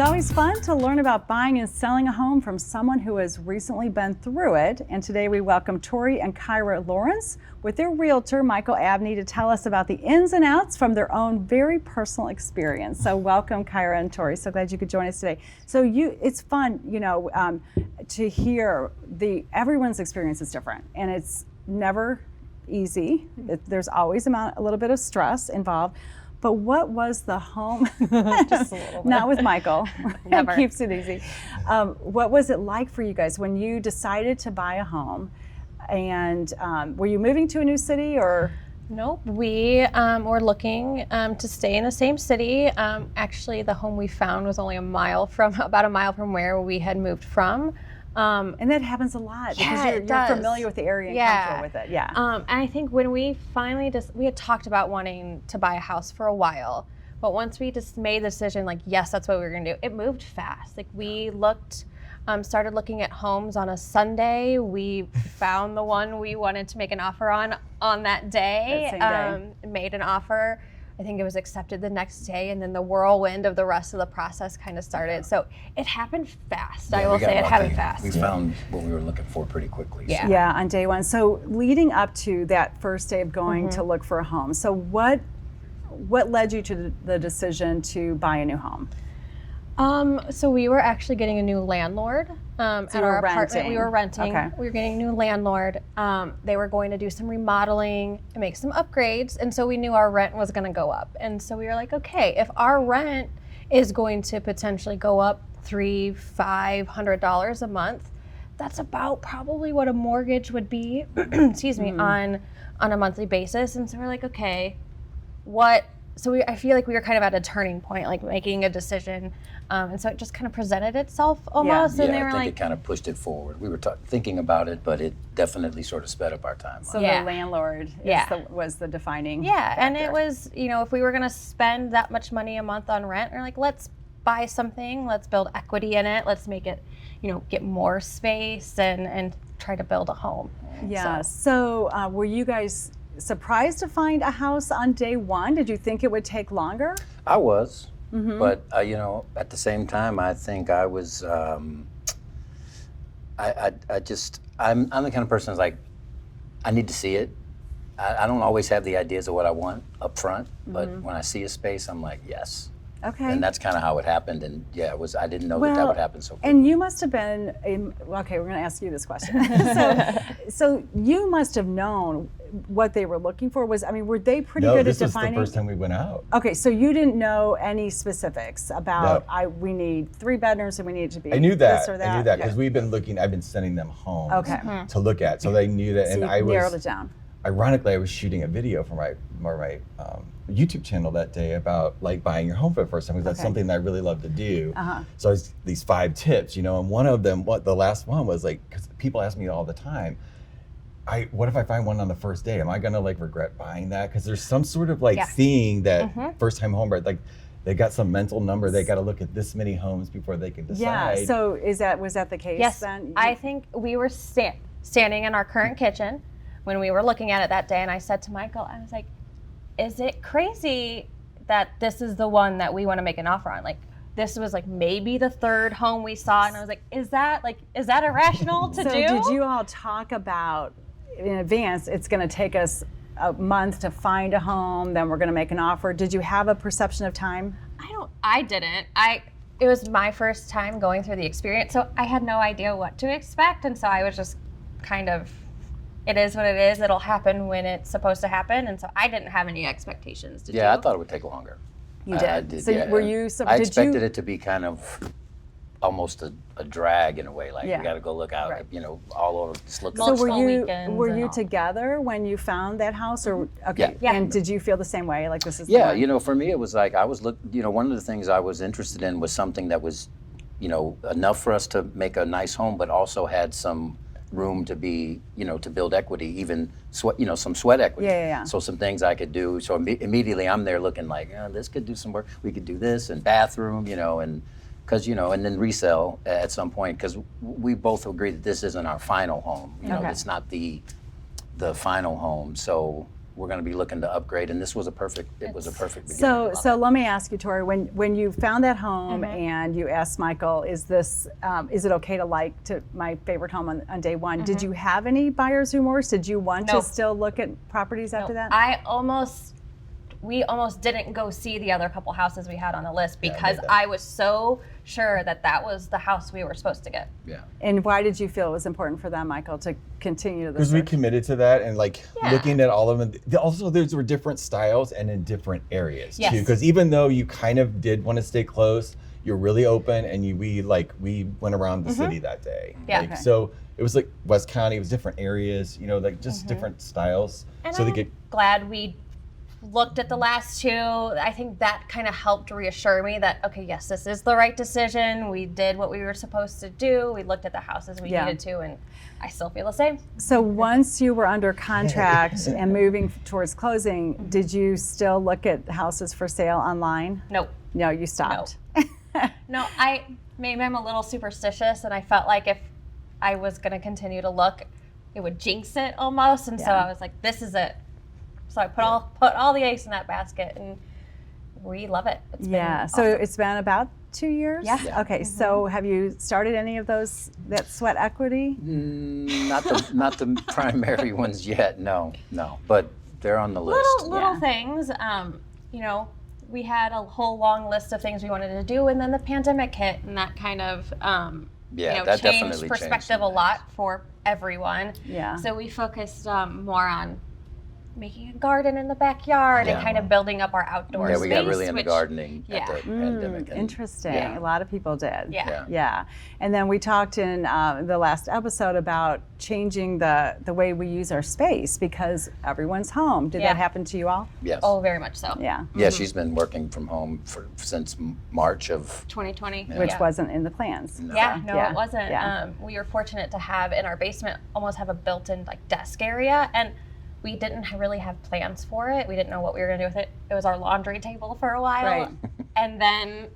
always fun to learn about buying and selling a home from someone who has recently been through it. And today we welcome Tori and Kyla Lawrence with their realtor, Michael Abney, to tell us about the ins and outs from their own very personal experience. So welcome, Kyla and Tori. So glad you could join us today. So it's fun, to hear everyone's experience is different, and it's never easy. There's always a little bit of stress involved. But what was the home? Just a little bit. Not with Michael. Never. Keeps it easy. What was it like for you guys when you decided to buy a home? And were you moving to a new city or? Nope. We were looking to stay in the same city. Actually, the home we found was only about a mile from where we had moved from. And that happens a lot because you're familiar with the area and comfortable with it. Yeah. And I think when we finally we had talked about wanting to buy a house for a while, but once we just made the decision, like, yes, that's what we were going to do, it moved fast. Like, we started looking at homes on a Sunday. We found the one we wanted to make an offer on that day. That same day. Made an offer. I think it was accepted the next day, and then the whirlwind of the rest of the process kind of started. So it happened fast. Yeah, I will say it happened fast. We found what we were looking for pretty quickly. Yeah. So. Yeah, on day one. So leading up to that first day of going to look for a home, so what led you to the decision to buy a new home? So we were actually getting a new landlord at our apartment. We were renting. Okay. We were getting a new landlord. They were going to do some remodeling and make some upgrades, and so we knew our rent was going to go up. And so we were like, okay, if our rent is going to potentially go up $300-500 a month, that's about probably what a mortgage would be. excuse me, on a monthly basis. And so we're like, okay, what? So I feel like we were kind of at a turning point, like making a decision. And so it just kind of presented itself almost. Yeah, And they I were think like, it kind of pushed it forward. We were thinking about it, but it definitely sort of sped up our timeline. So Yeah. the landlord was the defining yeah. And factor. it was, if we were going to spend that much money a month on rent, we're like, let's buy something, let's build equity in it, let's make it, get more space and try to build a home. Yeah. So were you guys surprised to find a house on day one? Did you think it would take longer? I was, but at the same time, I think I was. I'm the kind of person that's like, I need to see it. I don't always have the ideas of what I want up front, but when I see a space, I'm like, yes. Okay. And that's kind of how it happened. And yeah, I didn't know that would happen so quickly. And you must have been, okay, we're going to ask you this question. so you must have known what they were looking for. Were they pretty good at defining? No, this was the first time we went out. Okay, so you didn't know any specifics about, we need 3 bedrooms and we need it to be I knew that. this or that? I knew that because I've been sending them homes Okay. to look at. So they knew that. So And you I narrowed it down. Ironically, I was shooting a video for my YouTube channel that day about like buying your home for the first time, because that's something that I really love to do. So it's these 5 tips, and one of them, the last one was like, because people ask me all the time, what if I find one on the first day? Am I gonna regret buying that? Because there's some sort of thing that first time home buyer, they got some mental number. They got to look at this many homes before they can decide. Yeah. So was that the case Yes, then? I think we were standing in our current kitchen when we were looking at it that day, and I said to Michael, I was like, is it crazy that this is the one that we want to make an offer on? Like, this was maybe the 3rd home we saw, and I was like, is that irrational to do? So did you all talk about in advance, it's going to take us a month to find a home, then we're going to make an offer? Did you have a perception of time? I didn't. It was my first time going through the experience, so I had no idea what to expect, and so I was just kind of, it is what it is. It'll happen when it's supposed to happen, and so I didn't have any expectations. Did you? I thought it would take longer. You did. I did. So yeah. were you? So I did expected you, it to be kind of almost a drag in a way. Like, Yeah. we got to go look out, all over. Just look. So were multiple you weekends together when you found that house, or okay? Yeah. And did you feel the same way? Like, this is the Yeah, one? for me it was like I was one of the things I was interested in was something that was, enough for us to make a nice home, but also had some room to be, to build equity, even some sweat equity. Yeah. So some things I could do. So immediately I'm there looking like, this could do some work. We could do this and bathroom, and because and then resell at some point, because we both agree that this isn't our final home. Okay. It's not the final home. So we're going to be looking to upgrade, and this was a perfect beginning. So let me ask you, Tori, when you found that home and you asked Michael, is it okay to my favorite home on day one? Did you have any buyer's remorse? Did you want to still look at properties after that? We almost didn't go see the other couple houses we had on the list because I was so sure that was the house we were supposed to get. Yeah. And why did you feel it was important for them, Michael, to continue the Because we committed to that, and looking at all of them. Also, there were different styles and in different areas too. Because even though you kind of did want to stay close, you're really open, and we went around the city that day. Yeah. So it was like West County, it was different areas, just different styles. And so I'm glad we looked at the last two. I think that kind of helped reassure me that, okay, yes, this is the right decision. We did what we were supposed to do. We looked at the houses we needed to, and I still feel the same. So once you were under contract and moving towards closing, did you still look at houses for sale online? Nope. No, you stopped. No, maybe I'm a little superstitious, and I felt like if I was going to continue to look, it would jinx it almost, and so I was like, this is it. So I put all the eggs in that basket, and we love it. It's been awesome. So it's been about 2 years? Yeah. Okay, so have you started any of that sweat equity? Not the primary ones yet, no. But they're on the list. Little things. We had a whole long list of things we wanted to do, and then the pandemic hit, and that kind of that changed perspective a lot for everyone. Yeah. So we focused more on making a garden in the backyard and kind of building up our outdoor space. Yeah, we got really into gardening at the pandemic. Interesting. Yeah. A lot of people did. Yeah. And then we talked in the last episode about changing the way we use our space because everyone's home. Did that happen to you all? Yes. Oh, very much so. Yeah. Yeah, she's been working from home since March of 2020. Which wasn't in the plans. No. It wasn't. Yeah. We were fortunate to have in our basement almost have a built-in desk area, and we didn't really have plans for it. We didn't know what we were going to do with it. It was our laundry table for a while. Right. And then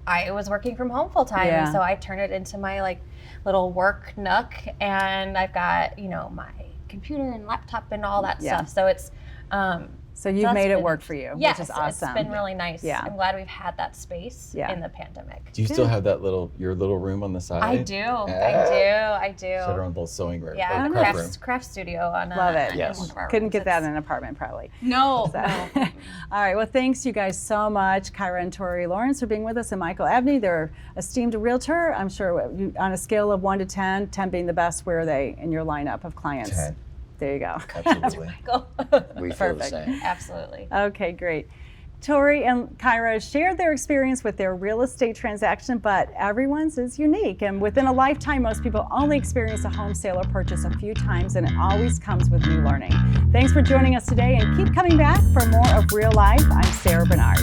I was working from home full time. Yeah. And so I turned it into my little work nook, and I've got, my computer and laptop and all that stuff. So it's so you've made it work for you, yes, which is awesome. It's been really nice. Yeah. I'm glad we've had that space in the pandemic. Do you still have that your little room on the side? I do. I do. Sort of a little sewing room. Yeah, or craft studio on Love it. Yes. one of our Couldn't rooms. get that in an apartment probably. No. All right. Well, thanks you guys so much, Kyla and Tori Lawrence, for being with us, and Michael Abney. They're esteemed realtor. I'm sure on a scale of 1 to 10, 10 being the best, where are they in your lineup of clients? 10. There you go. Absolutely. we feel the Perfect. same. Absolutely. Okay, great. Tori and Kyla shared their experience with their real estate transaction, but everyone's is unique. And within a lifetime, most people only experience a home sale or purchase a few times, and it always comes with new learning. Thanks for joining us today, and keep coming back for more of Real Life. I'm Sarah Bernard.